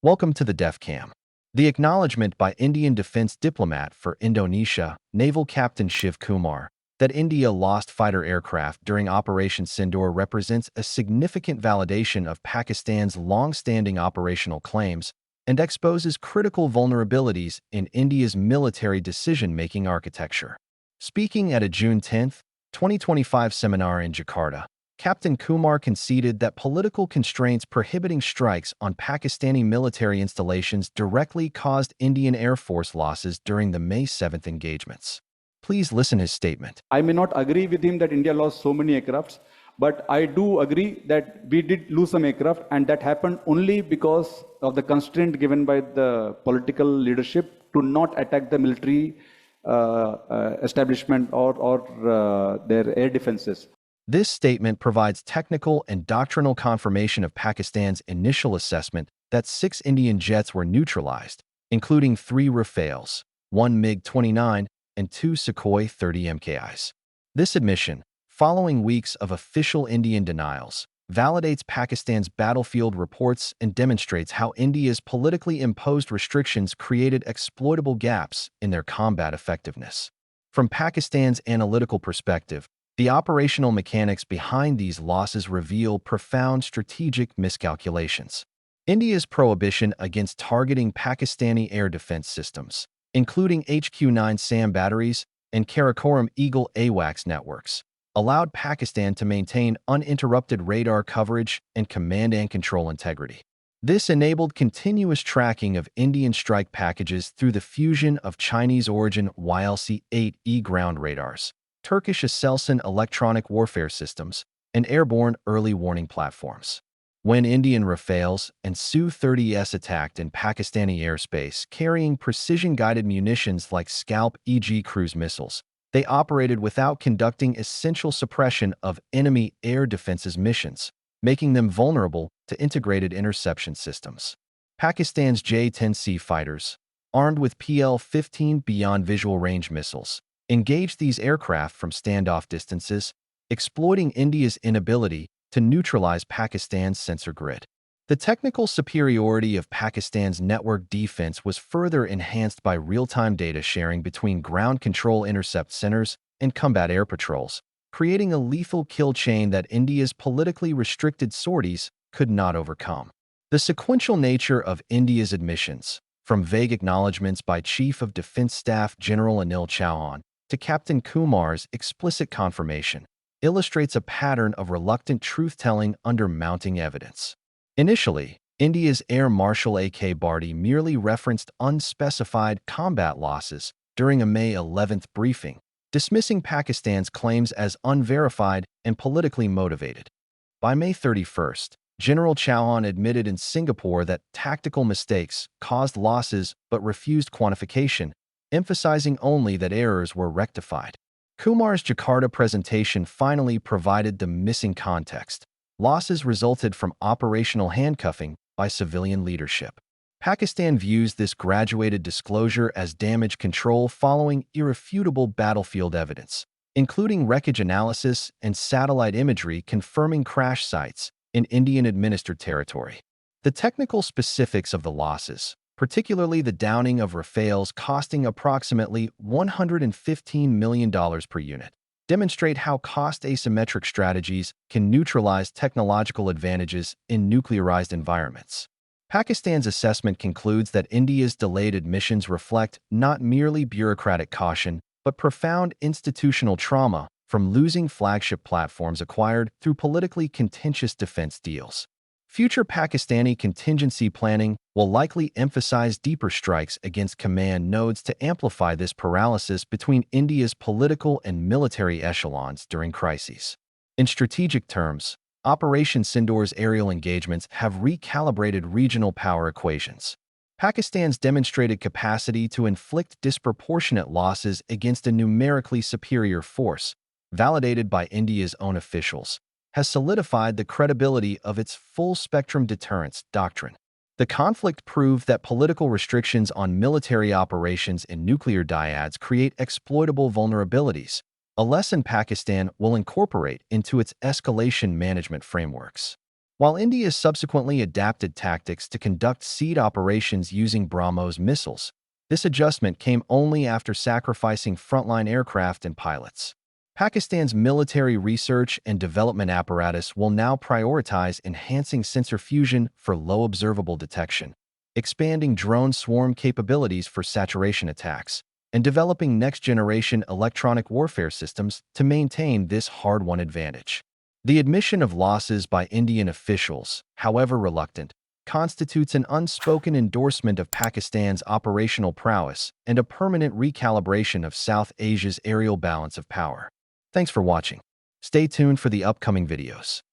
Welcome to the DEFCAM. The acknowledgment by Indian defense diplomat for Indonesia, Naval Captain Shiv Kumar, that India lost fighter aircraft during Operation Sindoor represents a significant validation of Pakistan's long-standing operational claims and exposes critical vulnerabilities in India's military decision-making architecture. Speaking at a June 10, 2025 seminar in Jakarta, Captain Kumar conceded that political constraints prohibiting strikes on Pakistani military installations directly caused Indian Air Force losses during the May 7th engagements. Please listen his statement. I may not agree with him that India lost so many aircrafts, but I do agree that we did lose some aircraft, and that happened only because of the constraint given by the political leadership to not attack the military establishment or their air defenses. This statement provides technical and doctrinal confirmation of Pakistan's initial assessment that 6 Indian jets were neutralized, including 3 Rafales, 1 MiG-29, and 2 Sukhoi 30 MKIs. This admission, following weeks of official Indian denials, validates Pakistan's battlefield reports and demonstrates how India's politically imposed restrictions created exploitable gaps in their combat effectiveness. From Pakistan's analytical perspective, the operational mechanics behind these losses reveal profound strategic miscalculations. India's prohibition against targeting Pakistani air defense systems, including HQ-9 SAM batteries and Karakoram Eagle AWACS networks, allowed Pakistan to maintain uninterrupted radar coverage and command and control integrity. This enabled continuous tracking of Indian strike packages through the fusion of Chinese-origin YLC-8E ground radars, Turkish Aselsan electronic warfare systems, and airborne early warning platforms. When Indian Rafales and Su-30s attacked in Pakistani airspace carrying precision-guided munitions like Scalp EG cruise missiles, they operated without conducting essential suppression of enemy air defenses missions, making them vulnerable to integrated interception systems. Pakistan's J-10C fighters, armed with PL-15 beyond visual range missiles, engaged these aircraft from standoff distances, exploiting India's inability to neutralize Pakistan's sensor grid. The technical superiority of Pakistan's network defense was further enhanced by real-time data sharing between ground control intercept centers and combat air patrols, creating a lethal kill chain that India's politically restricted sorties could not overcome. The sequential nature of India's admissions, from vague acknowledgments by Chief of Defense Staff General Anil Chauhan to Captain Kumar's explicit confirmation, illustrates a pattern of reluctant truth-telling under mounting evidence. Initially, India's Air Marshal A.K. Bharti merely referenced unspecified combat losses during a May 11th briefing, dismissing Pakistan's claims as unverified and politically motivated. By May 31st, General Chauhan admitted in Singapore that tactical mistakes caused losses but refused quantification, emphasizing only that errors were rectified. Kumar's Jakarta presentation finally provided the missing context. Losses resulted from operational handcuffing by civilian leadership. Pakistan views this graduated disclosure as damage control following irrefutable battlefield evidence, including wreckage analysis and satellite imagery confirming crash sites in Indian-administered territory. The technical specifics of the losses, particularly the downing of Rafales costing approximately $115 million per unit, demonstrate how cost asymmetric strategies can neutralize technological advantages in nuclearized environments. Pakistan's assessment concludes that India's delayed admissions reflect not merely bureaucratic caution, but profound institutional trauma from losing flagship platforms acquired through politically contentious defense deals. Future Pakistani contingency planning will likely emphasize deeper strikes against command nodes to amplify this paralysis between India's political and military echelons during crises. In strategic terms, Operation Sindoor's aerial engagements have recalibrated regional power equations. Pakistan's demonstrated capacity to inflict disproportionate losses against a numerically superior force, validated by India's own officials, has solidified the credibility of its full-spectrum deterrence doctrine. The conflict proved that political restrictions on military operations in nuclear dyads create exploitable vulnerabilities, a lesson Pakistan will incorporate into its escalation management frameworks. While India subsequently adapted tactics to conduct seed operations using BrahMos missiles, this adjustment came only after sacrificing frontline aircraft and pilots. Pakistan's military research and development apparatus will now prioritize enhancing sensor fusion for low observable detection, expanding drone swarm capabilities for saturation attacks, and developing next-generation electronic warfare systems to maintain this hard-won advantage. The admission of losses by Indian officials, however reluctant, constitutes an unspoken endorsement of Pakistan's operational prowess and a permanent recalibration of South Asia's aerial balance of power. Thanks for watching. Stay tuned for the upcoming videos.